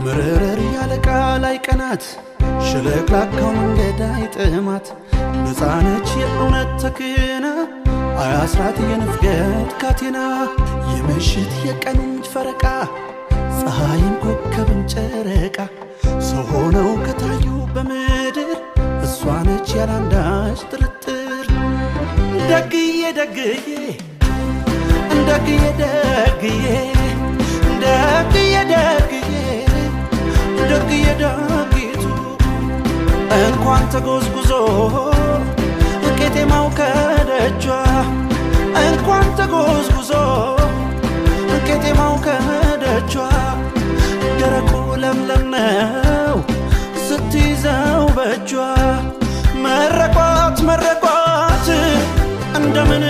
ምርር ያለ ቃል አይቀናት ሽለቅላካው መንገድ አይጥማት ነፃነች የእውነት ተክና አያስራት የንፍገት ካቴና የምሽት የቀኑን ፈረቃ ፀሐይም ኮከብም ጨረቃ ሰው ሆነው ከታዩ በምድር እሷ ነች ያላንዳች ጥርጥር ደግዬ ደግዬ ደግዬ ደግዬ ደግዬ ደግዬ ደግዬ ደጊቱ እንኳን ተጎዝጉዞ ቄጤማው ከደጇ እንኳን ተጎዝጉዞ ቄጤማው ከደጇ ደረቁ ለምለም ነው ስትይዘው በእጇ መረቋት መረቋት እንደምን